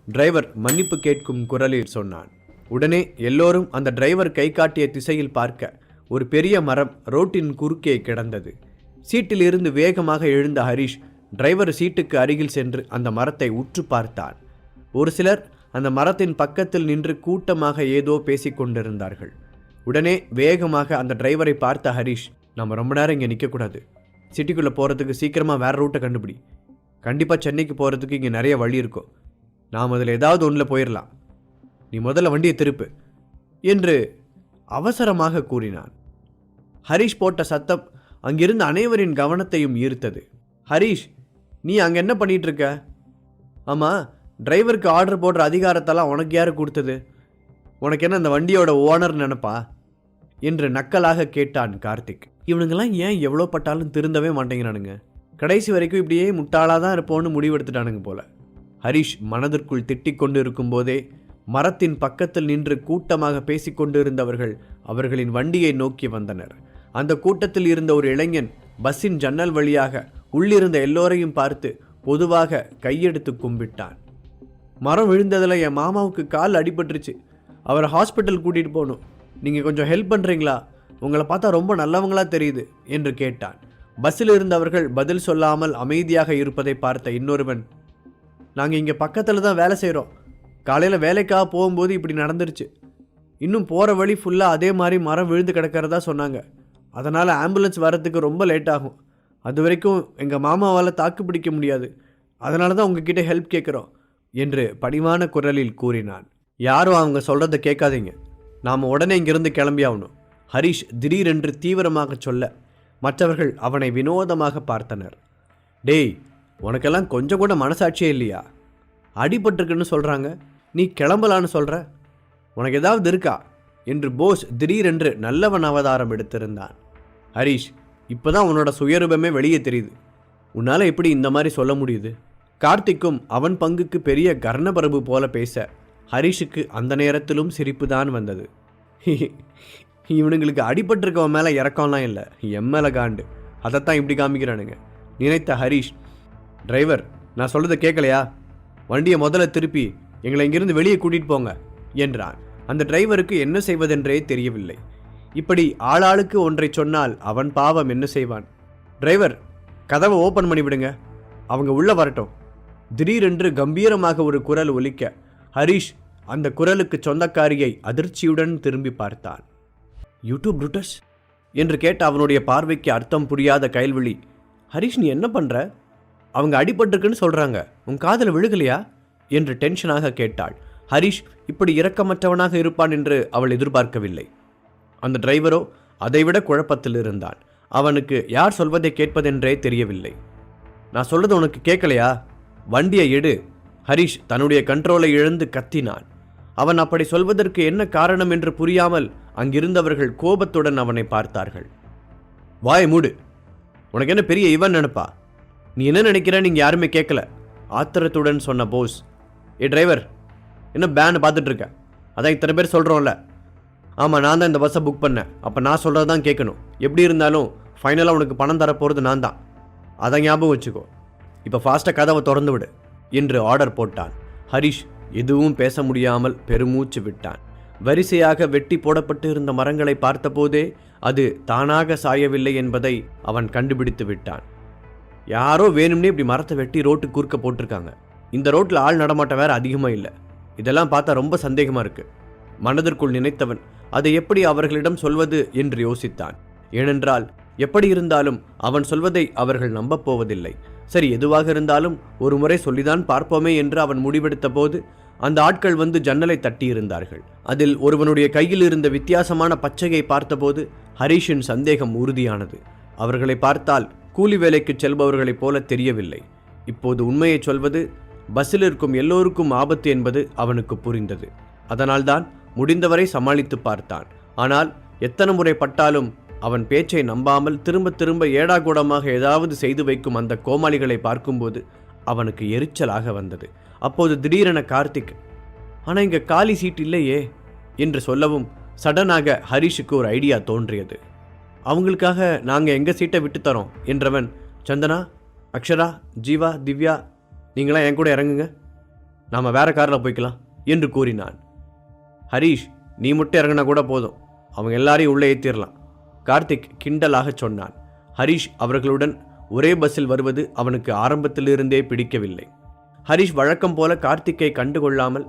Driver மன்னிப்பு கேட்கும் குரலில் சொன்னான். உடனே எல்லோரும் அந்த டிரைவர் கை காட்டிய திசையில் பார்க்க ஒரு பெரிய மரம் ரோட்டின் குறுக்கே கிடந்தது. சீட்டில் இருந்து வேகமாக எழுந்த ஹரிஷ் டிரைவர் சீட்டுக்கு அருகில் சென்று அந்த மரத்தை உற்று பார்த்தான். ஒரு சிலர் அந்த மரத்தின் பக்கத்தில் நின்று கூட்டமாக ஏதோ பேசிக் கொண்டிருந்தார்கள். உடனே வேகமாக அந்த டிரைவரை பார்த்த ஹரிஷ், நம்ம ரொம்ப நேரம் இங்கே நிற்கக்கூடாது, சிட்டிக்குள்ளே போகிறதுக்கு சீக்கிரமாக வேறு ரூட்டை கண்டுபிடி. கண்டிப்பாக சென்னைக்கு போகிறதுக்கு இங்கே நிறைய வழி இருக்கும், நாம் அதில் ஏதாவது ஒன்றில் போயிடலாம், நீ முதல்ல வண்டியை திருப்பு என்று அவசரமாக கூறினான். ஹரிஷ் போட்ட சத்தம் அங்கிருந்த அனைவரின் கவனத்தையும் ஈர்த்தது. ஹரிஷ், நீ அங்கே என்ன பண்ணிகிட்டு இருக்க? ஆமாம், டிரைவருக்கு ஆர்டர் போடுற அதிகாரத்தெல்லாம் உனக்கு யார் கொடுத்தது? உனக்கு என்ன அந்த வண்டியோட ஓனர் நினைப்பா என்று நக்கலாக கேட்டான் கார்த்திக். இவனுங்கெல்லாம் ஏன் எவ்வளோ பட்டாலும் திருந்தவே மாட்டேங்கிறானுங்க, கடைசி வரைக்கும் இப்படியே முட்டாளாக தான் இருப்போன்னு முடிவெடுத்துட்டானுங்க போல. ஹரிஷ் மனதிற்குள் திட்டிக் கொண்டு இருக்கும்போதே மரத்தின் பக்கத்தில் நின்று கூட்டமாக பேசிக்கொண்டு இருந்தவர்கள் அவர்களின் வண்டியை நோக்கி வந்தனர். அந்த கூட்டத்தில் இருந்த ஒரு இளைஞன் பஸ்ஸின் ஜன்னல் வழியாக உள்ளிருந்த எல்லோரையும் பார்த்து பொதுவாக கையெடுத்து கும்பிட்டான். மரம் விழுந்ததில் என் மாமாவுக்கு கால் அடிபட்டுருச்சு, அவரை ஹாஸ்பிட்டல் கூட்டிகிட்டு போகணும், நீங்கள் கொஞ்சம் ஹெல்ப் பண்ணுறீங்களா? உங்களை பார்த்தா ரொம்ப நல்லவங்களா தெரியுது என்று கேட்டான். பஸ்ஸில் இருந்தவர்கள் பதில் சொல்லாமல் அமைதியாக இருப்பதை பார்த்த இன்னொருவன், நாங்கள் இங்கே பக்கத்தில் தான் வேலை செய்கிறோம், காலையில் வேலைக்காக போகும்போது இப்படி நடந்துருச்சு, இன்னும் போகிற வழி ஃபுல்லாக அதே மாதிரி மரம் விழுந்து கிடக்கிறதா சொன்னாங்க, அதனால் ஆம்புலன்ஸ் வரத்துக்கு ரொம்ப லேட் ஆகும், அது வரைக்கும் எங்கள் மாமாவால் தாக்கு பிடிக்க முடியாது, அதனால தான் உங்ககிட்ட ஹெல்ப் கேட்குறோம் என்று பணிவான குரலில் கூறினான். யாரும் அவங்க சொல்கிறத கேட்காதீங்க, நாம் உடனே இங்கிருந்து கிளம்பி ஆகணும், ஹரிஷ் திடீரென்று தீவிரமாக சொல்ல மற்றவர்கள் அவனை வினோதமாக பார்த்தனர். டேய், உனக்கெல்லாம் கொஞ்சம் கூட மனசாட்சியே இல்லையா? அடிபட்டிருக்குன்னு சொல்கிறாங்க, நீ கிளம்பலான்னு சொல்கிற, உனக்கு ஏதாவது இருக்கா என்று போஸ் திடீரென்று நல்லவன் அவதாரம் எடுத்திருந்தான். ஹரிஷ், இப்போ தான் உன்னோட சுயரூபமே வெளியே தெரியுது, உன்னால் எப்படி இந்த மாதிரி சொல்ல முடியுது? கார்த்திக்கும் அவன் பங்குக்கு பெரிய கர்ணபரபு போல பேச ஹரிஷுக்கு அந்த நேரத்திலும் சிரிப்பு தான் வந்தது. இவனுங்களுக்கு அடிபட்டிருக்கவன் மேலே இறக்கம்லாம் இல்லை, என் மேலே காண்டு, அதைத்தான் இப்படி காமிக்கிறானுங்க நினைத்த ஹரிஷ், டிரைவர் நான் சொல்கிறத கேட்கலையா? வண்டியை முதல்ல திருப்பி எங்களை இங்கிருந்து வெளியே கூட்டிகிட்டு போங்க என்றான். அந்த டிரைவருக்கு என்ன செய்வதென்றே தெரியவில்லை. இப்படி ஆளாளுக்கு ஒன்றை சொன்னால் அவன் பாவம் என்ன செய்வான்? டிரைவர், கதவை ஓப்பன் பண்ணி விடுங்க, அவங்க உள்ளே வரட்டும். திடீரென்று கம்பீரமாக ஒரு குரல் ஒலிக்க ஹரிஷ் அந்த குரலுக்கு சொந்தக்காரியை அதிர்ச்சியுடன் திரும்பி பார்த்தான். யூடியூப் ப்ரூட்டஸ் என்று கேட்ட அவனுடைய பார்வைக்கு அர்த்தம் புரியாத கைல்விழி, ஹரிஷ் நீ என்ன பண்ணுற? அவங்க அடிபட்டிருக்குன்னு சொல்கிறாங்க, உன் காதில் விழுகலையா என்று டென்ஷனாக கேட்டாள். ஹரிஷ் இப்படி இரக்கமற்றவனாக இருப்பான் என்று அவள் எதிர்பார்க்கவில்லை. அந்த டிரைவரோ அதைவிட குழப்பத்தில் இருந்தான். அவனுக்கு யார் சொல்வதை கேட்பதென்றே தெரியவில்லை. நான் சொல்றது உனக்கு கேட்கலையா? வண்டியை எடு. ஹரிஷ் தன்னுடைய கண்ட்ரோலை இழந்து கத்தினான். அவன் அப்படி சொல்வதற்கு என்ன காரணம் என்று புரியாமல் அங்கிருந்தவர்கள் கோபத்துடன் அவனை பார்த்தார்கள். வாய் மூடு, உனக்கு என்ன பெரிய இவன் நினைப்பா? நீ என்ன நினைக்கிற? நீங்க யாருமே கேட்கல ஆத்திரத்துடன் சொன்ன போஸ். ஏ டிரைவர், என்ன பேன் பார்த்துட்டு இருக்க? அதான் இத்தனை பேர் சொல்கிறோம்ல. ஆமாம், நான் தான் இந்த பஸ்ஸை புக் பண்ணேன், அப்போ நான் சொல்கிறது தான் கேட்கணும். எப்படி இருந்தாலும் ஃபைனலாக உனக்கு பணம் தரப்போகிறது நான் தான், அதை ஞாபகம் வச்சுக்கோ. இப்போ ஃபாஸ்ட்டாக கதவை திறந்து விடு என்று ஆர்டர் போட்டான். ஹரிஷ் எதுவும் பேச முடியாமல் பெருமூச்சு விட்டான். வரிசையாக வெட்டி போடப்பட்டு இருந்த மரங்களை பார்த்தபோதே அது தானாக சாயவில்லை என்பதை அவன் கண்டுபிடித்து விட்டான். யாரோ வேணும்னே இப்படி மரத்தை வெட்டி ரோட்டு குறுக்க போட்டிருக்காங்க. இந்த ரோட்டில் ஆள் நடமாட்டம் வேறு அதிகமாக இல்லை. இதெல்லாம் பார்த்தா ரொம்ப சந்தேகமாக இருக்குது. மனதிற்குள் நினைத்தவன் அதை எப்படி அவர்களிடம் சொல்வது என்று யோசித்தான். ஏனென்றால் எப்படி இருந்தாலும் அவன் சொல்வதை அவர்கள் நம்பப் போவதில்லை. சரி, எதுவாக இருந்தாலும் ஒரு முறை சொல்லிதான் பார்ப்போமே என்று அவன் முடிவெடுத்த போது அந்த ஆட்கள் வந்து ஜன்னலை தட்டியிருந்தார்கள். அதில் ஒருவனுடைய கையில் இருந்த வித்தியாசமான பச்சையை பார்த்தபோது ஹரிஷின் சந்தேகம் உறுதியானது. அவர்களை பார்த்தால் கூலி வேலைக்கு செல்பவர்களைப் போல தெரியவில்லை. இப்போது உண்மையை சொல்வது பஸ்ஸில் இருக்கும் எல்லோருக்கும் ஆபத்து என்பது அவனுக்கு புரிந்தது. அதனால்தான் முடிந்தவரை சமாளித்து பார்த்தான். ஆனால் எத்தனை முறை பட்டாலும் அவன் பேச்சை நம்பாமல் திரும்ப திரும்ப ஏடாகூடமாக ஏதாவது செய்து வைக்கும் அந்த கோமாளிகளை பார்க்கும்போது அவனுக்கு எரிச்சலாக வந்தது. அப்போது திடீரென கார்த்திக், ஆனால் இங்கே காலி சீட் இல்லையே என்று சொல்லவும் சடனாக ஹரிஷுக்கு ஒரு ஐடியா தோன்றியது. அவங்களுக்காக நாங்கள் எங்கள் சீட்டை விட்டு தரோம் என்றவன், சந்தனா, அக்ஷரா, ஜீவா, திவ்யா, நீங்களாம் என் கூட இறங்குங்க, நாம் வேற காரில் போய்க்கலாம் என்று கூறினான். ஹரீஷ், நீ மட்டும் இறங்கினா கூட போதும், அவங்க எல்லாரையும் உள்ளே ஏற்றிடலாம், கார்த்திக் கிண்டலாக சொன்னான். ஹரீஷ் அவர்களுடன் ஒரே பஸ்ஸில் வருவது அவனுக்கு ஆரம்பத்திலிருந்தே பிடிக்கவில்லை. ஹரீஷ் வழக்கம் போல கார்த்திக்கை கண்டுகொள்ளாமல்,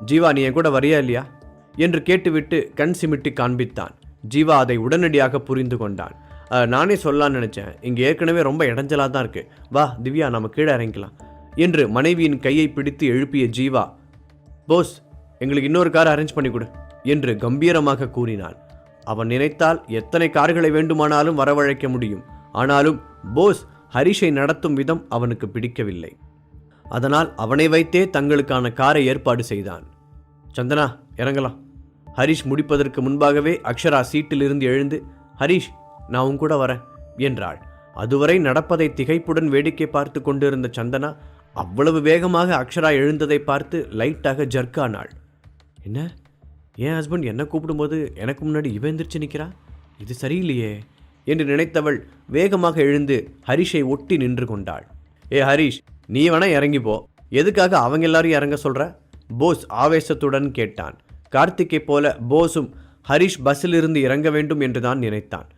ஜீவா நீ என் கூட வரியா இல்லையா என்று கேட்டுவிட்டு கண் சிமிட்டி காண்பித்தான். ஜீவா அதை உடனடியாக புரிந்து கொண்டான். நானே சொல்லலான்னு நினச்சேன், இங்கே ஏற்கனவே ரொம்ப இடைஞ்சலாக தான் இருக்குது, வா திவ்யா நம்ம கீழே இறங்கிக்கலாம் என்று மனைவியின் கையை பிடித்து எழுப்பிய ஜீவா, போஸ் எங்களுக்கு இன்னொரு கார் அரேஞ்ச் பண்ணி கொடு என்று கம்பீரமாக கூறினான். அவன் நினைத்தால் எத்தனை கார்களை வேண்டுமானாலும் வரவழைக்க முடியும். ஆனாலும் போஸ் ஹரிஷை நடத்தும் விதம் அவனுக்கு பிடிக்கவில்லை. அதனால் அவனை வைத்தே தங்களுக்கான காரை ஏற்பாடு செய்தான். சந்தனா இறங்கலாம். ஹரிஷ் முடிப்பதற்கு முன்பாகவே அக்ஷரா சீட்டிலிருந்து எழுந்து, ஹரிஷ் நான் உன் கூட வரேன் என்றாள். அதுவரை நடப்பதை திகைப்புடன் வேடிக்கை பார்த்து கொண்டிருந்த சந்தனா அவ்வளவு வேகமாக அக்ஷரா எழுந்ததை பார்த்து லைட்டாக ஜர்க்கானாள். என்ன, என் ஹஸ்பண்ட் என்னை கூப்பிடும்போது எனக்கு முன்னாடி இவன் எந்திரிச்சு நிற்கிறா, இது சரியில்லையே என்று நினைத்தவள் வேகமாக எழுந்து ஹரிஷை ஒட்டி நின்று கொண்டாள். ஏ ஹரிஷ், நீ வேணா இறங்கிப்போ, எதுக்காக அவங்க எல்லாரும் இறங்க சொல்ற? போஸ் ஆவேசத்துடன் கேட்டான். கார்த்திக்கை போல போஸும் ஹரிஷ் பஸ்ஸிலிருந்து இறங்க வேண்டும் என்றுதான் நினைத்தான்.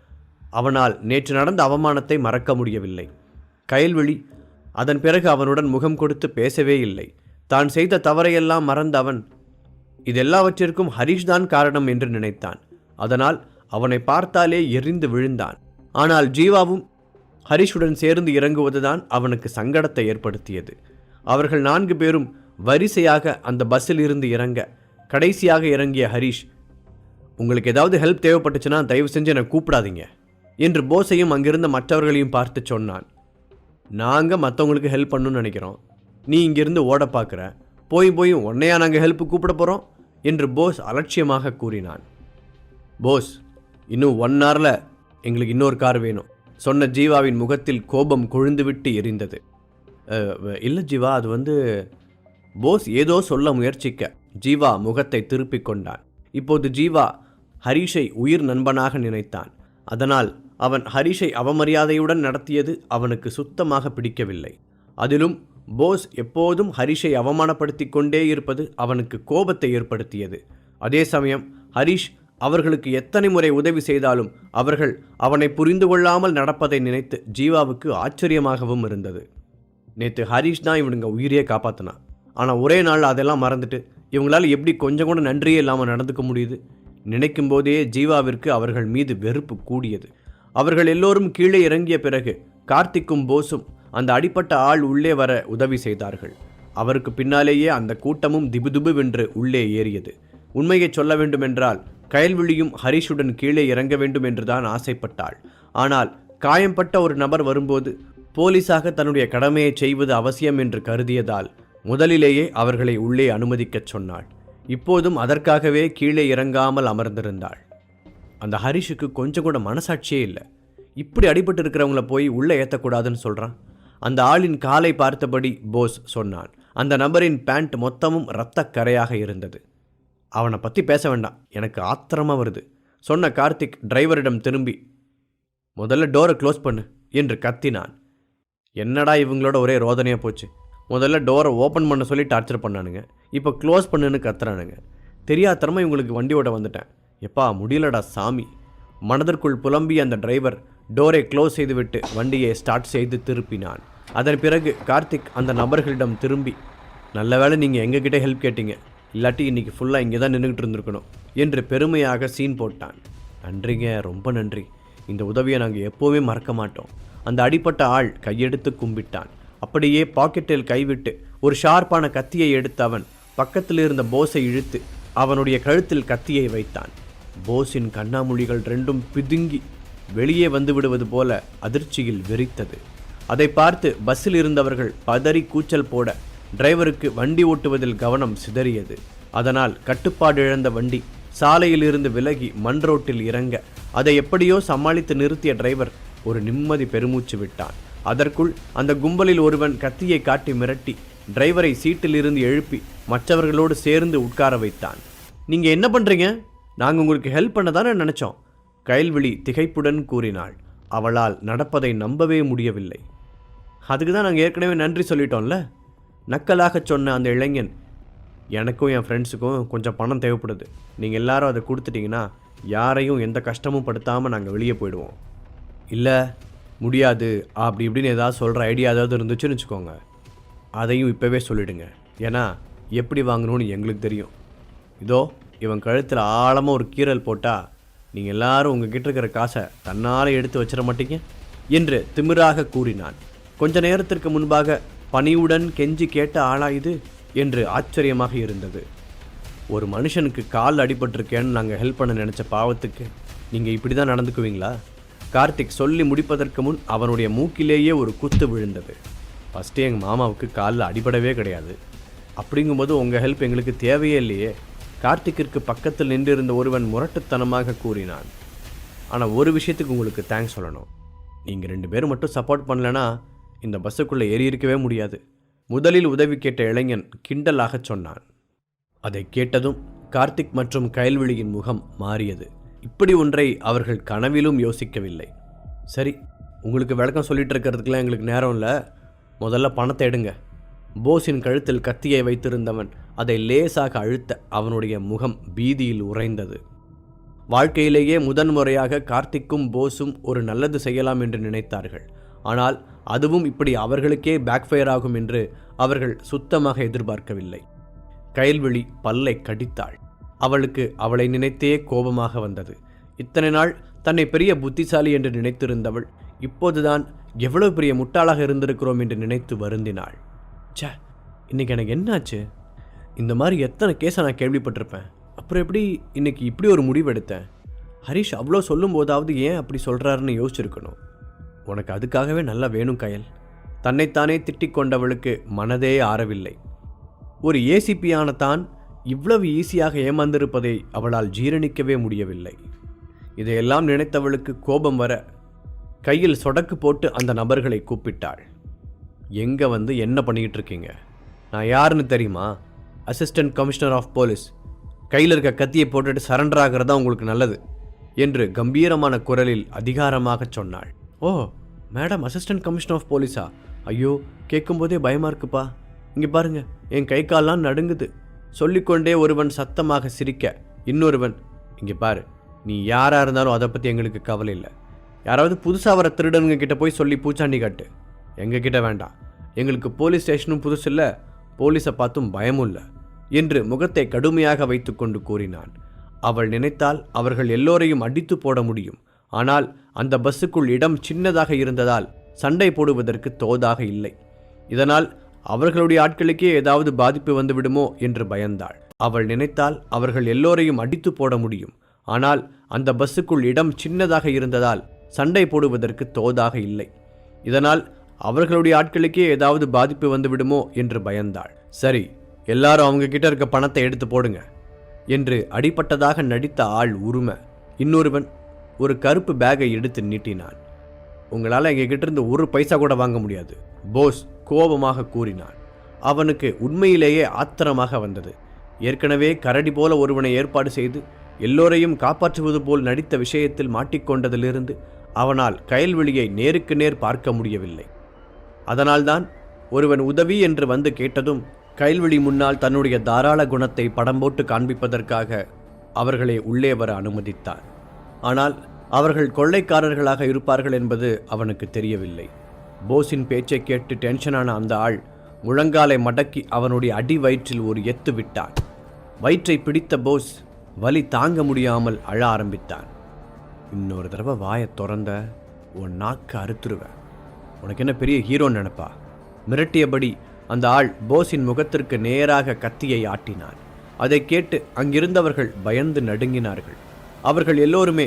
அவனால் நேற்று நடந்த அவமானத்தை மறக்க முடியவில்லை. கயல்விழி அதன் பிறகு அவனுடன் முகம் கொடுத்து பேசவே இல்லை. தான் செய்த தவறையெல்லாம் மறந்த அவன் இதெல்லாவற்றிற்கும் ஹரிஷ் தான் காரணம் என்று நினைத்தான். அதனால் அவனை பார்த்தாலே எரிந்து விழுந்தான். ஆனால் ஜீவாவும் ஹரிஷுடன் சேர்ந்து இறங்குவதுதான் அவனுக்கு சங்கடத்தை ஏற்படுத்தியது. அவர்கள் 4 பேரும் வரிசையாக அந்த பஸ்ஸில் இருந்து இறங்க கடைசியாக இறங்கிய ஹரிஷ், உங்களுக்கு ஏதாவது ஹெல்ப் தேவைப்பட்டுச்சுன்னா தயவு செஞ்சு என்னை கூப்பிடாதீங்க என்று போஸையும் அங்கிருந்த மற்றவர்களையும் பார்த்து சொன்னான். நாங்கள் மற்றவங்களுக்கு ஹெல்ப் பண்ணணும்னு நினைக்கிறோம், நீ இங்கிருந்து ஓட பார்க்குற, போய் உன்னையா நாங்கள் ஹெல்ப்பு கூப்பிட போகிறோம் என்று போஸ் அலட்சியமாக கூறினான். போஸ், இன்னும் 1 hourல எங்களுக்கு இன்னொரு கார் வேணும் சொன்ன ஜீவாவின் முகத்தில் கோபம் கொழுந்துவிட்டு எரிந்தது. இல்லை ஜீவா, அது போஸ் ஏதோ சொல்ல முயற்சிக்க ஜீவா முகத்தை திருப்பிக் கொண்டான். இப்போது ஜீவா ஹரிஷை உயிர் நண்பனாக நினைத்தான். அதனால் அவன் ஹரிஷை அவமரியாதையுடன் நடத்தியது அவனுக்கு சுத்தமாக பிடிக்கவில்லை. அதிலும் போஸ் எப்போதும் ஹரிஷை அவமானப்படுத்தி கொண்டே இருப்பது அவனுக்கு கோபத்தை ஏற்படுத்தியது. அதே சமயம் ஹரிஷ் அவர்களுக்கு எத்தனை முறை உதவி செய்தாலும் அவர்கள் அவனை புரிந்து கொள்ளாமல் நடப்பதை நினைத்து ஜீவாவுக்கு ஆச்சரியமாகவும் இருந்தது. நேற்று ஹரிஷ் தான் இவனுங்க உயிரையே காப்பாற்றினான். ஆனால் ஒரே நாள் அதெல்லாம் மறந்துட்டு இவங்களால் எப்படி கொஞ்சம் கூட நன்றியே இல்லாமல் நடந்துக்க முடியுது? நினைக்கும் போதே ஜீவாவிற்கு அவர்கள் மீது வெறுப்பு கூடியது. அவர்கள் எல்லோரும் கீழே இறங்கிய பிறகு கார்த்திக்கும் போஸும் அந்த அடிப்பட்ட ஆள் உள்ளே வர உதவி செய்தார்கள். அவருக்கு பின்னாலேயே அந்த கூட்டமும் திபுதிபுவென்று உள்ளே ஏறியது. உண்மையை சொல்ல வேண்டுமென்றால் கயல்விழியும் ஹரிஷுடன் கீழே இறங்க வேண்டும் என்றுதான் ஆசைப்பட்டாள். ஆனால் காயம்பட்ட ஒரு நபர் வரும்போது போலீஸாக தன்னுடைய கடமையை செய்வது அவசியம் என்று கருதியதால் முதலிலேயே அவர்களை உள்ளே அனுமதிக்கச் சொன்னாள். இப்போதும் அதற்காகவே கீழே இறங்காமல் அமர்ந்திருந்தாள். அந்த ஹரிஷுக்கு கொஞ்சம் கூட மனசாட்சியே இல்லை. இப்படி அடிபட்டு இருக்கிறவங்கள போய் உள்ளே ஏற்றக்கூடாதுன்னு சொல்கிறான். அந்த ஆளின் காலை பார்த்தபடி போஸ் சொன்னான். அந்த நபரின் பேண்ட் மொத்தமும் இரத்த கரையாக இருந்தது. அவனை பற்றி பேச வேண்டாம், எனக்கு ஆத்திரமாக வருது சொன்ன கார்த்திக் டிரைவரிடம் திரும்பி, முதல்ல டோரை க்ளோஸ் பண்ணு என்று கத்தினான். என்னடா இவங்களோட ஒரே ரோதனையாக போச்சு. முதல்ல டோரை ஓப்பன் பண்ண சொல்லி டார்ச்சர் பண்ணானுங்க, இப்போ க்ளோஸ் பண்ணுன்னு கத்துறானுங்க. தெரியாதரமா இவங்களுக்கு வண்டி ஓட்ட வந்துட்டேன். எப்பா முடியலடா சாமி. மனதிற்குள் புலம்பி அந்த டிரைவர் டோரை க்ளோஸ் செய்துவிட்டு வண்டியை ஸ்டார்ட் செய்து திருப்பினான். அதன் பிறகு கார்த்திக் அந்த நபர்களிடம் திரும்பி, நல்ல வேளை நீங்கள் எங்ககிட்ட ஹெல்ப் கேட்டீங்க, இல்லாட்டி இன்றைக்கி ஃபுல்லாக இங்கே தான் நின்றுக்கிட்டு இருந்திருக்கணும் என்று பெருமையாக சீன் போட்டான். நன்றிங்க, ரொம்ப நன்றி, இந்த உதவியை நாங்கள் எப்போவுமே மறக்க மாட்டோம். அந்த அடிப்பட்ட ஆள் கையெடுத்து கும்பிட்டான். அப்படியே பாக்கெட்டில் கைவிட்டு ஒரு ஷார்ப்பான கத்தியை எடுத்து அவன் பக்கத்தில் இருந்த போஸை இழுத்து அவனுடைய கழுத்தில் கத்தியை வைத்தான். போஸின் கண்ணாமொழிகள் 2ம் பிதுங்கி வெளியே வந்து விடுவது போல அதிர்ச்சியில் வெறித்தது. அதை பார்த்து பஸ்ஸில் இருந்தவர்கள் பதறி கூச்சல் போட டிரைவருக்கு வண்டி ஓட்டுவதில் கவனம் சிதறியது. அதனால் கட்டுப்பாடு இழந்த வண்டி சாலையிலிருந்து விலகி மண் ரோட்டில் இறங்க அதை எப்படியோ சமாளித்து நிறுத்திய டிரைவர் ஒரு நிம்மதி பெருமூச்சு விட்டான். அதற்குள் அந்த கும்பலில் ஒருவன் கத்தியை காட்டி மிரட்டி டிரைவரை சீட்டில் இருந்து எழுப்பி மற்றவர்களோடு சேர்ந்து உட்கார வைத்தான். நீங்கள் என்ன பண்ணுறீங்க? நாங்கள் உங்களுக்கு ஹெல்ப் பண்ண தானே நினச்சோம், கயல்விழி திகைப்புடன் கூறினாள். அவளால் நடப்பதை நம்பவே முடியவில்லை. அதுக்கு தான் நாங்கள் ஏற்கனவே நன்றி சொல்லிட்டோம்ல. நக்கலாக சொன்ன அந்த இளைஞன், எனக்கும் என் ஃப்ரெண்ட்ஸுக்கும் கொஞ்சம் பணம் தேவைப்படுது, நீங்கள் எல்லாரும் அதை கொடுத்துட்டிங்கன்னா யாரையும் எந்த கஷ்டமும் படுத்தாமல் நாங்கள் வெளியே போயிடுவோம். இல்லை முடியாது அப்படி இப்படின்னு ஏதாவது சொல்கிற ஐடியா ஏதாவது இருந்துச்சுன்னு வச்சுக்கோங்க, அதையும் இப்போவே சொல்லிவிடுங்க. ஏன்னா எப்படி வாங்கணும்னு எங்களுக்கு தெரியும். இதோ இவன் கழுத்தில் ஆழமாக ஒரு கீறல் போட்டால் நீங்கள் எல்லாரும் உங்ககிட்ட இருக்கிற காசை தன்னால் எடுத்து வச்சிட மாட்டீங்க என்று திமிராக கூறினான். கொஞ்ச நேரத்திற்கு முன்பாக பணிவுடன் கெஞ்சி கேட்ட ஆளா இது என்று ஆச்சரியமாக இருந்தது. ஒரு மனுஷனுக்கு கால் அடிபட்டிருக்கேன்னு நாங்கள் ஹெல்ப் பண்ண நினச்ச பாவத்துக்கு நீங்கள் இப்படி தான் நடந்துக்குவீங்களா? கார்த்திக் சொல்லி முடிப்பதற்கு முன் அவனுடைய மூக்கிலேயே ஒரு குத்து விழுந்தது. ஃபஸ்ட்டு எங்கள் மாமாவுக்கு காலில் அடிபடவே கிடையாது, அப்படிங்கும்போது உங்கள் ஹெல்ப் எங்களுக்கு தேவையே இல்லையே. கார்த்திக்கிற்கு பக்கத்தில் நின்றிருந்த ஒருவன் முரட்டுத்தனமாக கூறினான். ஆனால் ஒரு விஷயத்துக்கு உங்களுக்கு தேங்க்ஸ் சொல்லணும். நீங்கள் 2 பேரும் மட்டும் சப்போர்ட் பண்ணலனா இந்த பஸ்ஸுக்குள்ளே ஏறி இருக்கவே முடியாது. முதலில் உதவி கேட்ட இளைஞன் கிண்டலாக சொன்னான். அதை கேட்டதும் கார்த்திக் மற்றும் கயல்விழியின் முகம் மாறியது. இப்படி ஒன்றை அவர்கள் கனவிலும் யோசிக்கவில்லை. சரி, உங்களுக்கு விளக்கம் சொல்லிட்டு இருக்கிறதுக்கெல்லாம் எங்களுக்கு நேரம் இல்லை, முதல்ல பணத்தை எடுங்க. போஸின் கழுத்தில் கத்தியை வைத்திருந்தவன் அதை லேசாக அழுத்த அவனுடைய முகம் பீதியில் உறைந்தது. வாழ்க்கையிலேயே முதன்முறையாக கார்த்திக்கும் போஸும் ஒரு நல்லது செய்யலாம் என்று நினைத்தார்கள். ஆனால் அதுவும் இப்படி அவர்களுக்கே பேக்ஃபயர் ஆகும் என்று அவர்கள் சுத்தமாக எதிர்பார்க்கவில்லை. கயல்விழி பல்லை கடித்தாள். அவளுக்கு அவளை நினைத்தே கோபமாக வந்தது. இத்தனை நாள் தன்னை பெரிய புத்திசாலி என்று நினைத்திருந்தவள் இப்போதுதான் எவ்வளவு பெரிய முட்டாளாக இருந்திருக்கிறோம் என்று நினைத்து வருந்தினாள். சே, இன்னைக்கு எனக்கு என்னாச்சு? இந்த மாதிரி எத்தனை கேஸை நான் கேள்விப்பட்டிருப்பேன், அப்புறம் எப்படி இன்னைக்கு இப்படி ஒரு முடிவு எடுத்தேன்? ஹரிஷ் அவ்வளோ சொல்லும் போதாவது ஏன் அப்படி சொல்கிறாருன்னு யோசிச்சிருக்கணும். உனக்கு அதுக்காகவே நல்லா வேணும் கயல். தன்னைத்தானே திட்டிக் கொண்டவளுக்கு மனதே ஆறவில்லை. ஒரு ஏசிபியான தான் இவ்வளவு ஈஸியாக ஏமாந்திருப்பதை அவளால் ஜீரணிக்கவே முடியவில்லை. இதையெல்லாம் நினைத்தவளுக்கு கோபம் வர கையில் சொடக்கு போட்டு அந்த நபர்களை கூப்பிட்டாள். எங்கே வந்து என்ன பண்ணிக்கிட்டு இருக்கீங்க? நான் யாருன்னு தெரியுமா? Assistant commissioner of police. கையில் இருக்க கத்தியை போட்டுட்டு சரண்டர் ஆகிறதா உங்களுக்கு நல்லது என்று கம்பீரமான குரலில் அதிகாரமாக சொன்னாள். ஓ மேடம், அசிஸ்டன்ட் கமிஷனர் ஆஃப் போலீஸா? ஐயோ, கேட்கும்போதே பயமாக இருக்குப்பா. இங்கே பாருங்க, என் கை கால்லாம் நடுங்குது. சொல்லிக்கொண்டே ஒருவன் சத்தமாக சிரிக்க இன்னொருவன், இங்கே பாரு, நீ யாராக இருந்தாலும் அதை பற்றி எங்களுக்கு கவலை இல்லை. யாராவது புதுசாக வர திருடனுங்க கிட்ட போய் சொல்லி பூச்சாண்டி காட்டு, எங்ககிட்ட வேண்டாம். எங்களுக்கு போலீஸ் ஸ்டேஷனும் புதுசு இல்லை, போலீஸை பார்த்தும் பயமும் இல்லை என்று முகத்தை கடுமையாக வைத்துக்கொண்டு கூறினான். அவள் நினைத்தால் அவர்கள் எல்லோரையும் அடித்து போட முடியும். ஆனால் அந்த பஸ்ஸுக்குள் இடம் சின்னதாக இருந்ததால் சண்டை போடுவதற்கு தோதாக இல்லை. இதனால் அவர்களுடைய ஆட்களுக்கே ஏதாவது பாதிப்பு வந்து விடுமோ என்று பயந்தாள். அவள் நினைத்தால் அவர்கள் எல்லோரையும் அடித்து போட முடியும். ஆனால் அந்த பஸ்ஸுக்குள் இடம் சின்னதாக இருந்ததால் சண்டை போடுவதற்கு தோதாக இல்லை. இதனால் அவர்களுடைய ஆட்களுக்கே ஏதாவது பாதிப்பு வந்து விடுமோ என்று பயந்தாள். சரி, எல்லாரும் அவங்க கிட்ட இருக்க பணத்தை எடுத்து போடுங்க என்று அடிபட்டதாக நடித்த ஆள் உரும இன்னொருவன் ஒரு கருப்பு பேக்கை எடுத்து நீட்டினான். உங்களால் எங்ககிட்ட இருந்து ஒரு பைசா கூட வாங்க முடியாது, போஸ் கோபமாக கூறினான். அவனுக்கு உண்மையிலேயே ஆத்திரமாக வந்தது. ஏற்கனவே கரடி போல ஒருவனை ஏற்பாடு செய்து எல்லோரையும் காப்பாற்றுவது போல் நடித்த விஷயத்தில் மாட்டிக்கொண்டதிலிருந்து அவனால் கயல்விழியை நேருக்கு நேர் பார்க்க முடியவில்லை. அதனால்தான் ஒருவன் உதவி என்று வந்து கேட்டதும் கயல்விழி முன்னால் தன்னுடைய தாராள குணத்தை படம் போட்டு காண்பிப்பதற்காக அவர்களை உள்ளே வர அனுமதித்தார். ஆனால் அவர்கள் கொள்ளைக்காரர்களாக இருப்பார்கள் என்பது அவனுக்கு தெரியவில்லை. போஸின் பேச்சை கேட்டு டென்ஷனான அந்த ஆள் முழங்காலை மடக்கி அவனுடைய அடி வயிற்றில் ஒரு எத்து விட்டான். வயிற்றை பிடித்த போஸ் வலி தாங்க முடியாமல் அழ ஆரம்பித்தான். இன்னொரு தடவை வாயை திறந்த உன் நாக்கு அறுத்துருவேன், உனக்கு என்ன பெரிய ஹீரோன்னு நினைப்பா? மிரட்டியபடி அந்த ஆள் போஸின் முகத்திற்கு நேராக கத்தியை ஆட்டினான். அதை கேட்டு அங்கிருந்தவர்கள் பயந்து நடுங்கினார்கள். அவர்கள் எல்லோருமே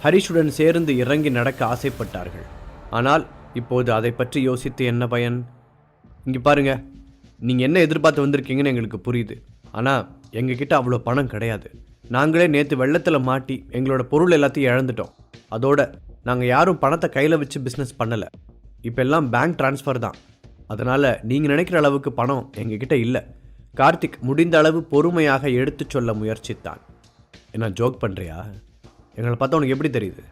ஹரிஷுடன் சேர்ந்து இறங்கி நடக்க ஆசைப்பட்டார்கள். ஆனால் இப்போது அதை பற்றி யோசித்து என்ன பயன்? இங்கே பாருங்க, நீங்கள் என்ன எதிர்பார்த்து வந்திருக்கீங்கன்னு எங்களுக்கு புரியுது. ஆனால் எங்ககிட்ட அவ்வளோ பணம் கிடையாது. நாங்களே நேற்று வெள்ளத்தில் மாட்டி எங்களோட பொருள் எல்லாத்தையும் இழந்துட்டோம். அதோட நாங்கள் யாரும் பணத்தை கையில் வச்சு பிஸ்னஸ் பண்ணலை. இப்போ எல்லாம் பேங்க் ட்ரான்ஸ்ஃபர் தான். அதனால் நீங்கள் நினைக்கிற அளவுக்கு பணம் எங்ககிட்ட இல்லை. கார்த்திக் முடிந்த அளவு பொறுமையாக எடுத்து சொல்ல முயற்சித்தான். என்ன ஜோக் பண்ணுறியா? எங்களை பார்த்தா உனக்கு எப்படி தெரியுது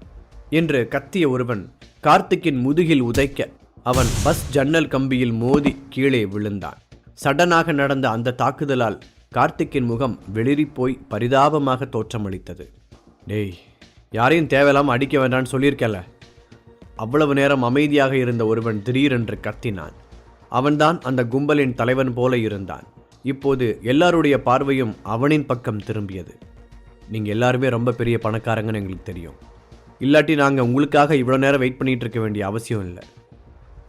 என்று கத்திய ஒருவன் கார்த்திக்கின் முதுகில் உதைக்க அவன் பஸ் ஜன்னல் கம்பியில் மோதி கீழே விழுந்தான். சடனாக நடந்த அந்த தாக்குதலால் கார்த்திக்கின் முகம் வெளிரி போய் பரிதாபமாக தோற்றமளித்தது. டேய், யாரையும் தேவையில்லாமல் அடிக்க வேண்டான்னு சொல்லியிருக்கல. அவ்வளவு நேரம் அமைதியாக இருந்த ஒருவன் திடீரென்று கத்தினான். அவன்தான் அந்த கும்பலின் தலைவன் போல இருந்தான். இப்போது எல்லாருடைய பார்வையும் அவனின் பக்கம் திரும்பியது. நீங்கள் எல்லாருமே ரொம்ப பெரிய பணக்காரங்கன்னு எங்களுக்கு தெரியும். இல்லாட்டி நாங்கள் உங்களுக்காக இவ்வளோ நேரம் வெயிட் பண்ணிகிட்டு இருக்க வேண்டிய அவசியம் இல்லை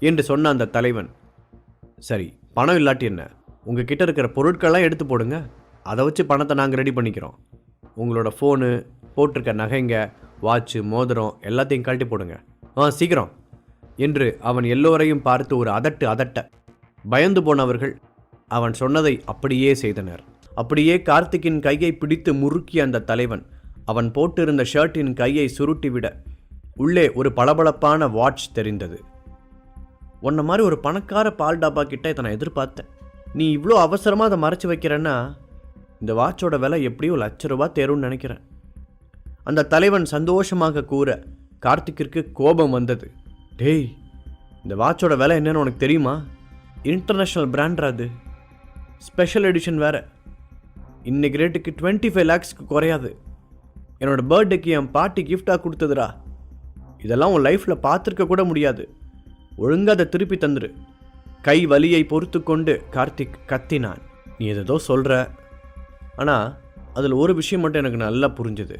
என்று சொன்ன அந்த தலைவன், சரி பணம் இல்லாட்டி என்ன, உங்கள் கிட்ட இருக்கிற பொருட்கள்லாம் எடுத்து போடுங்க, அதை வச்சு பணத்தை நாங்கள் ரெடி பண்ணிக்கிறோம். உங்களோட ஃபோனு, போட்டிருக்க நகைங்க, வாட்சு, மோதிரம் எல்லாத்தையும் கழட்டி போடுங்க, சீக்கிரம் என்று அவன் எல்லோரையும் பார்த்து ஒரு அதட்ட. பயந்து போனவர்கள் அவன் சொன்னதை அப்படியே செய்தனர். அப்படியே கார்த்திக்கின் கையை பிடித்து முறுக்கிய அந்த தலைவன் அவன் போட்டிருந்த ஷர்ட்டின் கையை சுருட்டிவிட உள்ளே ஒரு பளபளப்பான வாட்ச் தெரிந்தது. உன்ன மாதிரி ஒரு பணக்கார பால் டாபா கிட்ட இதை நான் எதிர்பார்த்தேன். நீ இவ்வளோ அவசரமாக அதை மறைச்சி வைக்கிறேன்னா இந்த வாட்சோட விலை எப்படியும் ₹1,00,000 தேரும்னு நினைக்கிறேன். அந்த தலைவன் சந்தோஷமாக கூற கார்த்திக்கிற்கு கோபம் வந்தது. டேய், இந்த வாட்சோட விலை என்னன்னு உனக்கு தெரியுமா? இன்டர்நேஷ்னல் பிராண்டா, அது ஸ்பெஷல் எடிஷன் வேறு. இன்னைக்கு ரேட்டுக்கு 25 lakhsக்கு குறையாது. என்னோடய பர்த்டேக்கு என் பாட்டி கிஃப்டாக கொடுத்ததுடா. இதெல்லாம் உன் லைஃப்பில் பார்த்துருக்க கூட முடியாது. ஒழுங்காக அதை திருப்பி தந்துரு. கை வலியை பொறுத்து கொண்டு கார்த்திக் கத்தினான். நீ ஏதோ சொல்கிற, ஆனால் அதில் ஒரு விஷயம் மட்டும் எனக்கு நல்லா புரிஞ்சுது.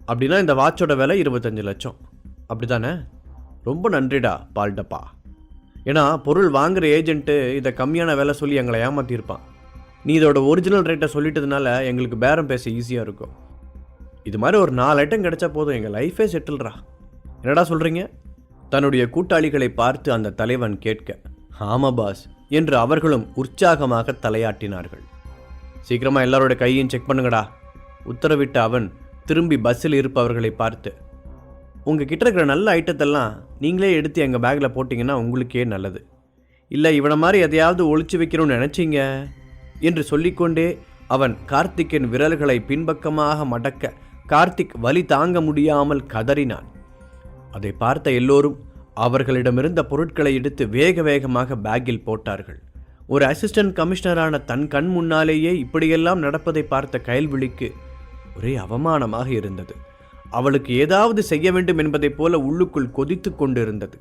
அப்படின்னா இந்த வாட்சோட விலை 25 லட்சம், அப்படி தானே? ரொம்ப நன்றிடா பால்டப்பா. ஏன்னா பொருள் வாங்குகிற ஏஜென்ட்டு இதை கம்மியான விலை சொல்லி எங்களை ஏமாற்றிருப்பான். நீ இதோட ஒரிஜினல் ரேட்டை சொல்லிட்டதுனால எங்களுக்கு பேரம் பேச ஈஸியாக இருக்கும். இது மாதிரி ஒரு 4 ஐட்டம் கிடைச்சா போதும், எங்கள் லைஃபே செட்டில்ரா. என்னடா சொல்கிறீங்க? தன்னுடைய கூட்டாளிகளை பார்த்து அந்த தலைவன் கேட்க, ஆமாம் பாஸ் என்று அவர்களும் உற்சாகமாக தலையாட்டினார்கள். சீக்கிரமாக எல்லாரோட கையையும் செக் பண்ணுங்கடா உத்தரவிட்ட அவன் திரும்பி பஸ்ஸில் இருப்பவர்களை பார்த்து, உங்கள் கிட்ட இருக்கிற நல்ல ஐட்டத்தெல்லாம் நீங்களே எடுத்து எங்கள் பேக்கில் போட்டிங்கன்னா உங்களுக்கே நல்லது. இல்லை இவனை மாதிரி எதையாவது ஒளிச்சு வைக்கணும்னு நினச்சிங்க என்று சொல்லிக்கொண்டே அவன் கார்த்திக்கின் விரல்களை பின்பக்கமாக மடக்க கார்த்திக் வலி தாங்க முடியாமல் கதறினான். அதை பார்த்த எல்லோரும் அவர்களிடமிருந்த பொருட்களை எடுத்து வேக வேகமாக பேக்கில் போட்டார்கள். ஒரு அசிஸ்டன்ட் கமிஷனரான தன் கண் முன்னாலேயே இப்படியெல்லாம் நடப்பதை பார்த்த கயல்விழிக்கு ஒரே அவமானமாக இருந்தது. அவளுக்கு ஏதாவது செய்ய வேண்டும் என்பதைப் போல உள்ளுக்குள் கொதித்து கொண்டிருந்தது.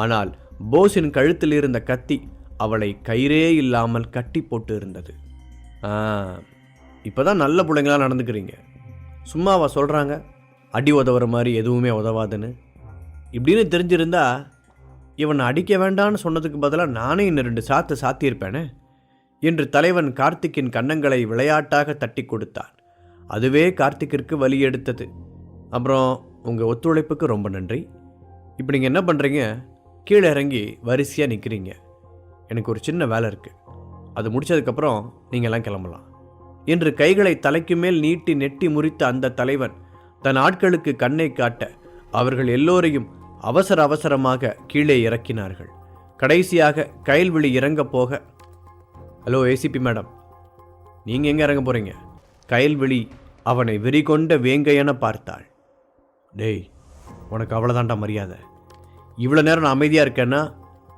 ஆனால் போஸின் கழுத்தில் இருந்த கத்தி அவளை கயிறே இல்லாமல் கட்டி போட்டு இருந்தது. இப்போதான் நல்ல பிள்ளைங்களா நடந்துக்கிறீங்க. சும்மாவா சொல்கிறாங்க அடி உதவுற மாதிரி எதுவுமே உதவாதுன்னு? இப்படின்னு தெரிஞ்சிருந்தா இவனை அடிக்க வேண்டான்னு சொன்னதுக்கு பதிலாக நானே இன்னும் 2 சாத்து சாத்தியிருப்பேனே என்று தலைவன் கார்த்திக்கின் கன்னங்களை விளையாட்டாக தட்டி கொடுத்தான். அதுவே கார்த்திக்கிற்கு வலி எடுத்தது. அப்புறம் உங்கள் ஒத்துழைப்புக்கு ரொம்ப நன்றி. இப்போ நீங்கள் என்ன பண்ணுறீங்க? கீழே இறங்கி வரிசையாக நிற்கிறீங்க. எனக்கு ஒரு சின்ன வேலை இருக்குது, அது முடித்ததுக்கப்புறம் நீங்கள்லாம் கிளம்பலாம் என்று கைகளை தலைக்கு மேல் நீட்டி நெட்டி முறித்த அந்த தலைவன் தன் ஆட்களுக்கு கண்ணை காட்ட அவர்கள் எல்லோரையும் அவசர அவசரமாக கீழே இறக்கினார்கள். கடைசியாக கயல்விழி இறங்க போக, ஹலோ ஏசிபி மேடம், நீங்கள் எங்கே இறங்க போகிறீங்க? கயல்விழி அவனை வெறிகொண்ட வேங்கையென பார்த்தாள். டேய், உனக்கு அவ்வளோதான்டா மரியாதை. இவ்வளோ நேரம் நான் அமைதியாக இருக்கேன்னா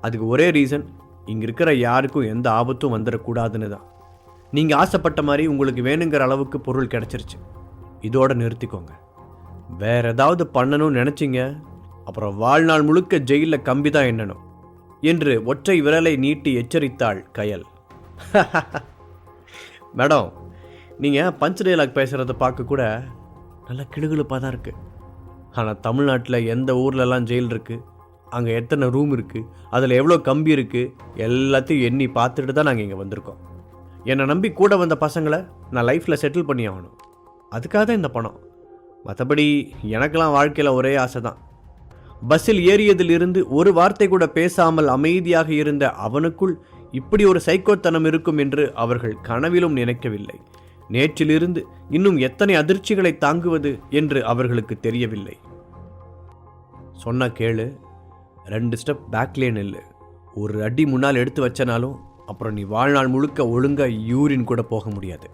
அதுக்கு ஒரே ரீசன், இங்கே இருக்கிற யாருக்கும் எந்த ஆபத்தும் வந்துடக்கூடாதுன்னு தான். நீங்கள் ஆசைப்பட்ட மாதிரி உங்களுக்கு வேணுங்கிற அளவுக்கு பொருள் கிடச்சிருச்சு, இதோடு நிறுத்திக்கோங்க. வேறு ஏதாவது பண்ணணும்னு நினச்சிங்க அப்புறம் வாழ்நாள் முழுக்க ஜெயிலில் கம்பி தான் எண்ணணும் என்று ஒற்றை விரலை நீட்டி எச்சரித்தாள் கயல். மேடம், நீங்கள் பஞ்ச் டைலாக் பேசுகிறத பார்க்க கூட நல்லா கிளுகிழுப்பாக தான் இருக்குது. ஆனால் தமிழ்நாட்டில் எந்த ஊர்லலாம் ஜெயில் இருக்குது, அங்கே எத்தனை ரூம் இருக்குது, அதில் எவ்வளோ கம்பி இருக்குது, எல்லாத்தையும் எண்ணி பார்த்துட்டு தான் நாங்கள் இங்கே வந்திருக்கோம். என்னை நம்பி கூட வந்த பசங்களை நான் லைஃப்பில் செட்டில் பண்ணி ஆகணும். அதுக்காக தான் இந்த பணம். மற்றபடி எனக்கெல்லாம் வாழ்க்கையில் ஒரே ஆசை தான். பஸ்ஸில் ஏறியதிலிருந்து ஒரு வார்த்தை கூட பேசாமல் அமைதியாக இருந்த அவனுக்குள் இப்படி ஒரு சைக்கோத்தனம் இருக்கும் என்று அவர்கள் கனவிலும் நினைக்கவில்லை. நேற்றிலிருந்து இன்னும் எத்தனை அதிர்ச்சிகளை தாங்குவது என்று அவர்களுக்கு தெரியவில்லை. சொன்ன கேளு, 2 ஸ்டெப் பேக்லேயே நில்லு. ஒரு அடி முன்னால் எடுத்து வச்சனாலும் அப்புறம் நீ வாழ்நாள் முழுக்க ஒழுங்கா யூரின் கூட போக முடியாது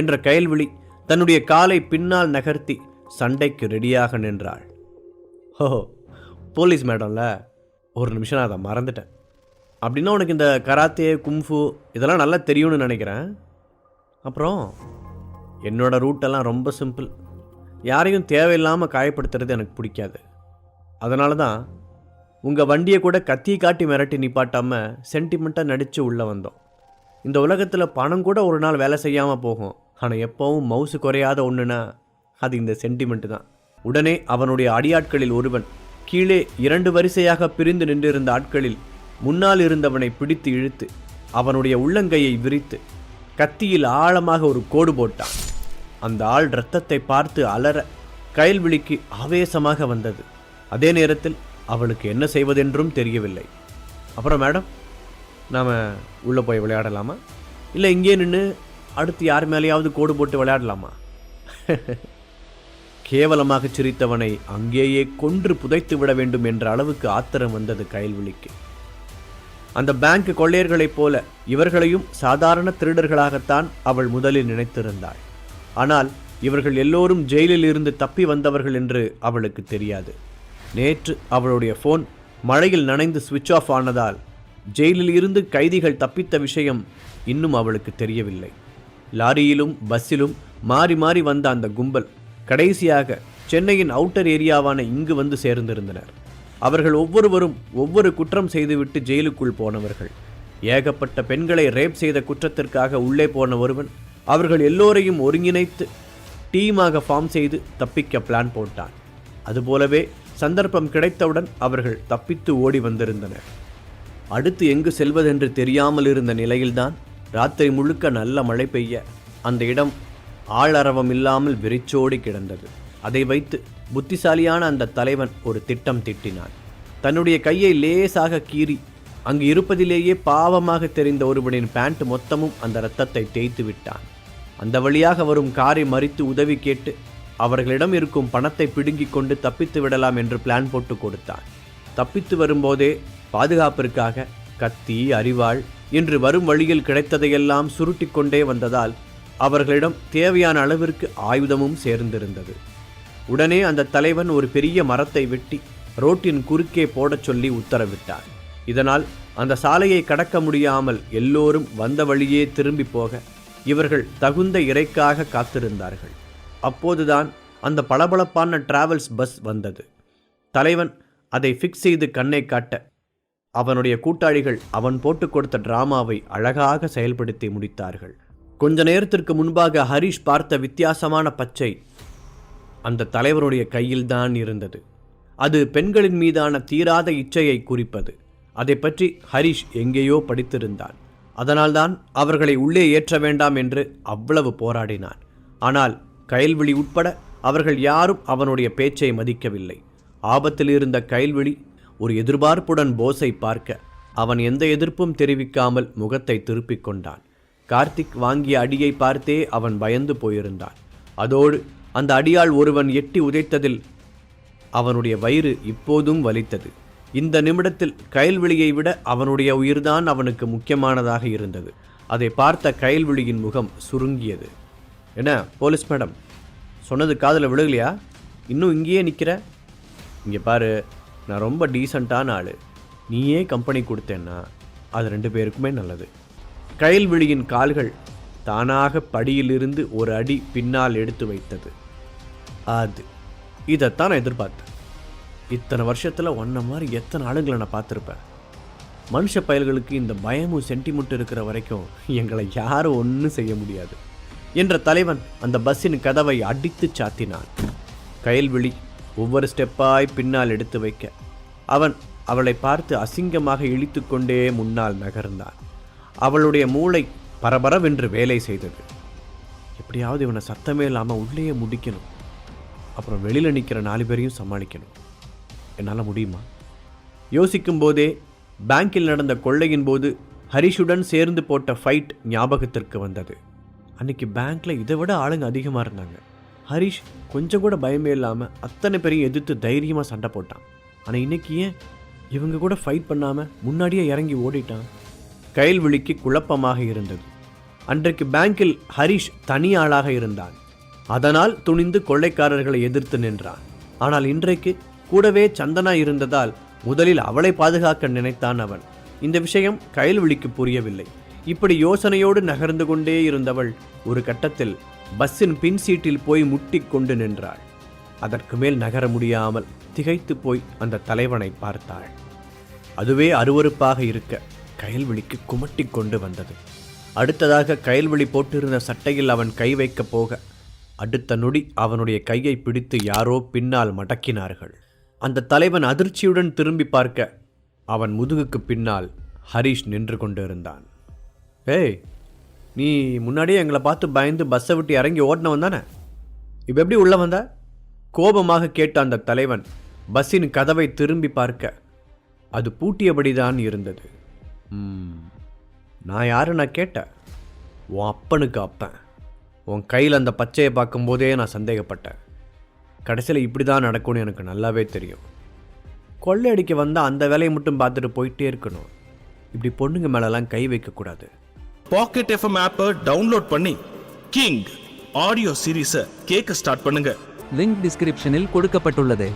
என்ற கயல்விழி தன்னுடைய காலை பின்னால் நகர்த்தி சண்டைக்கு ரெடியாக நின்றாள். ஓ, போலீஸ் மேடம்ல, ஒரு நிமிஷம் நான் அதை மறந்துட்டேன். அப்படின்னா உனக்கு இந்த கராத்தே கும்ஃபு இதெல்லாம் நல்லா தெரியும்னு நினைக்கிறேன். அப்புறம் என்னோட ரூட்டெல்லாம் ரொம்ப சிம்பிள். யாரையும் தேவையில்லாமல் காயப்படுத்துறது எனக்கு பிடிக்காது. அதனால தான் உங்கள் வண்டியை கூட கத்தி காட்டி மிரட்டி நிப்பாட்டாமல் சென்டிமெண்ட்டாக நடித்து உள்ளே வந்தோம். இந்த உலகத்தில் பணம் கூட ஒரு நாள் வேலை செய்யாமல் போகும். ஆனால் எப்போவும் மவுசு குறையாத ஒன்றுனா அது இந்த சென்டிமெண்ட்டு தான். உடனே அவனுடைய அடியாட்களில் ஒருவன் கீழே 2 வரிசையாக பிரிந்து நின்றிருந்த ஆட்களில் முன்னால் இருந்தவனை பிடித்து இழுத்து அவனுடைய உள்ளங்கையை விரித்து கத்தியில் ஆழமாக ஒரு கோடு போட்டான். அந்த ஆள் இரத்தத்தை பார்த்து அலற கயல்விழிக்கு ஆவேசமாக வந்தது. அதே நேரத்தில் அவளுக்கு என்ன செய்வதென்றும் தெரியவில்லை. அப்புறம் மேடம், நாம் உள்ளே போய் விளையாடலாமா, இல்லை இங்கே நின்று அடுத்து யார் மேலேயாவது கோடு போட்டு விளையாடலாமா? கேவலமாக சிரித்தவனை அங்கேயே கொன்று புதைத்து விட வேண்டும் என்ற அளவுக்கு ஆத்திரம் வந்தது கயல்விழிக்கு. அந்த பேங்க் கொள்ளையர்களைப் போல இவர்களையும் சாதாரண திருடர்களாகத்தான் அவள் முதலில் நினைத்திருந்தாள். ஆனால் இவர்கள் எல்லோரும் ஜெயிலில் இருந்து தப்பி வந்தவர்கள் என்று அவளுக்கு தெரியாது. நேற்று அவளுடைய ஃபோன் மழையில் நனைந்து சுவிட்ச் ஆஃப் ஆனதால் ஜெயிலில் இருந்து கைதிகள் தப்பித்த விஷயம் இன்னும் அவளுக்கு தெரியவில்லை. லாரியிலும் பஸ்ஸிலும் மாறி மாறி வந்த அந்த கும்பல் கடைசியாக சென்னையின் அவுட்டர் ஏரியாவான இங்கு வந்து சேர்ந்திருந்தனர். அவர்கள் ஒவ்வொருவரும் ஒவ்வொரு குற்றம் செய்துவிட்டு ஜெயிலுக்குள் போனவர்கள். ஏகப்பட்ட பெண்களை ரேப் செய்த குற்றத்திற்காக உள்ளே போன ஒருவன் அவர்கள் எல்லோரையும் ஒருங்கிணைத்து டீமாக ஃபார்ம் செய்து தப்பிக்க பிளான் போட்டான். அதுபோலவே சந்தர்ப்பம் கிடைத்தவுடன் அவர்கள் தப்பித்து ஓடி வந்திருந்தனர். அடுத்து எங்கு செல்வதென்று தெரியாமல் இருந்த நிலையில்தான் ராத்திரி முழுக்க நல்ல மழை பெய்ய அந்த இடம் ஆளரவம் இல்லாமல் விரிச்சோடி கிடந்தது. அதை வைத்து புத்திசாலியான அந்த தலைவன் ஒரு திட்டம் தீட்டினான். தன்னுடைய கையை லேசாக கீறி அங்கு இருப்பதிலேயே பாவமாக தெரிந்த ஒருவனின் பேண்ட் மொத்தமும் அந்த இரத்தத்தை தேய்த்து விட்டான். அந்த வழியாக வரும் காரை மறித்து உதவி கேட்டு அவர்களிடம் இருக்கும் பணத்தை பிடுங்கிக் கொண்டு தப்பித்து விடலாம் என்று பிளான் போட்டு கொடுத்தான். தப்பித்து வரும்போதே பாதுகாப்பிற்காக கத்தி, அரிவாள் என்று வரும் வழியில் கிடைத்ததையெல்லாம் சுருட்டி கொண்டே வந்ததால் அவர்களிடம் தேவையான அளவிற்கு ஆயுதமும் சேர்ந்திருந்தது. உடனே அந்த தலைவன் ஒரு பெரிய மரத்தை வெட்டி ரோட்டின் குறுக்கே போடச் சொல்லி உத்தரவிட்டான். இதனால் அந்த சாலையை கடக்க முடியாமல் எல்லோரும் வந்த வழியே திரும்பி போக இவர்கள் தகுந்த இறைக்காக காத்திருந்தார்கள். அப்போதுதான் அந்த பளபளப்பான டிராவல்ஸ் பஸ் வந்தது. தலைவன் அதை ஃபிக்ஸ் செய்து கண்ணை காட்ட அவனுடைய கூட்டாளிகள் அவன் போட்டு கொடுத்த டிராமாவை அழகாக செயல்படுத்தி முடித்தார்கள். கொஞ்ச நேரத்திற்கு முன்பாக ஹரிஷ் பார்த்த வித்தியாசமான பச்சை அந்த தலைவனுடைய கையில்தான் இருந்தது. அது பெண்களின் மீதான தீராத இச்சையை குறிப்பது. அதை பற்றி ஹரிஷ் எங்கேயோ படித்திருந்தான். அதனால்தான் அவர்களை உள்ளே ஏற்ற வேண்டாம் என்று அவ்வளவு போராடினான். ஆனால் கயல்விழி உட்பட அவர்கள் யாரும் அவனுடைய பேச்சை மதிக்கவில்லை. ஆபத்தில் இருந்த கயல்விழி ஒரு எதிர்பார்ப்புடன் போஸை பார்க்க அவன் எந்த எதிர்ப்பும் தெரிவிக்காமல் முகத்தை திருப்பிக் கொண்டான். கார்த்திக் வாங்கிய அடியை பார்த்தே அவன் பயந்து போயிருந்தான். அதோடு அந்த அடியால் ஒருவன் எட்டி உதைத்ததில் அவனுடைய வயிறு இப்போதும் வலித்தது. இந்த நிமிடத்தில் கயல்விழியை விட அவனுடைய உயிர்தான் அவனுக்கு முக்கியமானதாக இருந்தது. அதை பார்த்த கயல்விழியின் முகம் சுருங்கியது. என்ன போலீஸ் மேடம், சொன்னது காதில் விழுகலையா? இன்னும் இங்கேயே நிற்கிற? இங்கே பாரு, நான் ரொம்ப டீசெண்டான ஆள். நீயே கம்பெனி கொடுத்தேன்னா அது 2 பேருக்குமே நல்லது. கயல்விழியின் கால்கள் தானாக படியிலிருந்து ஒரு அடி பின்னால் எடுத்து வைத்தது. அது இதைத்தான் நான் எதிர்பார்த்தேன். இத்தனை வருஷத்தில் ஒன்றை மாதிரி எத்தனை ஆளுங்களை நான் பார்த்துருப்பேன். மனுஷ பயல்களுக்கு இந்த பயமும் சென்டிமெண்ட் இருக்கிற வரைக்கும் எங்களை யாரும் ஒன்றும் செய்ய முடியாது என்ற தலைவன் அந்த பஸ்ஸின் கதவை அடித்து சாத்தினான். கயல்விழி ஒவ்வொரு ஸ்டெப்பாய் பின்னால் எடுத்து வைக்க அவன் அவளை பார்த்து அசிங்கமாக இழித்து கொண்டே முன்னால் நகர்ந்தான். அவளுடைய மூளை பரபரவென்று வேலை செய்தது. எப்படியாவது இவனை சத்தமே இல்லாமல் உள்ளேயே முடிக்கணும், அப்புறம் வெளியில் நிற்கிற 4 பேரையும் சமாளிக்கணும். என்னால் முடியுமா? யோசிக்கும் போதே பேங்கில் நடந்த கொள்ளையின் போது ஹரிஷுடன் சேர்ந்து போட்ட ஃபைட் ஞாபகத்திற்கு வந்தது. அன்றைக்கி பேங்க்கில் இதை விட ஆளுங்க அதிகமாக இருந்தாங்க. ஹரிஷ் கொஞ்சம் கூட பயமே இல்லாமல் அத்தனை பேரையும் எதிர்த்து தைரியமாக சண்டை போட்டான். ஆனால் இன்றைக்கி ஏன் இவங்க கூட ஃபைட் பண்ணாமல் முன்னாடியே இறங்கி ஓடிட்டான்? கயல்விழிக்கு குழப்பமாக இருந்தது. அன்றைக்கு பேங்கில் ஹரிஷ் தனி ஆளாக இருந்தான். அதனால் துணிந்து கொள்ளைக்காரர்களை எதிர்த்து நின்றான். ஆனால் இன்றைக்கு கூடவே சந்தனா இருந்ததால் முதலில் அவளை பாதுகாக்க நினைத்தான் அவன். இந்த விஷயம் கயல்விழிக்கு புரியவில்லை. இப்படி யோசனையோடு நகர்ந்து கொண்டே இருந்தவள் ஒரு கட்டத்தில் பஸ்ஸின் பின் சீட்டில் போய் முட்டிக்கொண்டு நின்றாள். அதற்கு மேல் நகர முடியாமல் திகைத்து போய் அந்த தலைவனை பார்த்தாள். அதுவே அருவருப்பாக இருக்க கயல்விழிக்கு குமட்டி கொண்டு வந்தது. அடுத்ததாக கயல்விழி போட்டிருந்த சட்டையில் அவன் கை வைக்கப் போக அடுத்த நொடி அவனுடைய கையை பிடித்து யாரோ பின்னால் மடக்கினார்கள். அந்த தலைவன் அதிர்ச்சியுடன் திரும்பி பார்க்க அவன் முதுகுக்கு பின்னால் ஹரிஷ் நின்று கொண்டிருந்தான். ஏய், நீ முன்னாடியே எங்களை பார்த்து பயந்து பஸ்ஸை விட்டு இறங்கி ஓடினவன் தானே? இப்போ எப்படி உள்ள வந்த? கோபமாக கேட்ட அந்த தலைவன் பஸ்ஸின் கதவை திரும்பி பார்க்க அது பூட்டியபடிதான் இருந்தது. நான் யாரு நான் கேட்டேன்? உன் அப்பனுக்கு அப்பன். உன் கையில் அந்த பச்சையை பார்க்கும்போதே நான் சந்தேகப்பட்டேன். கடைசியில் இப்படி தான் நடக்கும்னு எனக்கு நல்லாவே தெரியும். கொள்ளையடிக்க வந்தால் அந்த வேலையை மட்டும் பார்த்துட்டு போயிட்டே இருக்கணும். இப்படி பொண்ணுங்க மேலெல்லாம் கை வைக்கக்கூடாது. பாக்கெட் எஃப்எம் ஆப்பை டவுன்லோட் பண்ணி கிங் ஆடியோ சீரீஸை கேட்க ஸ்டார்ட் பண்ணுங்க. லிங்க் டிஸ்கிரிப்ஷனில் கொடுக்கப்பட்டுள்ளது.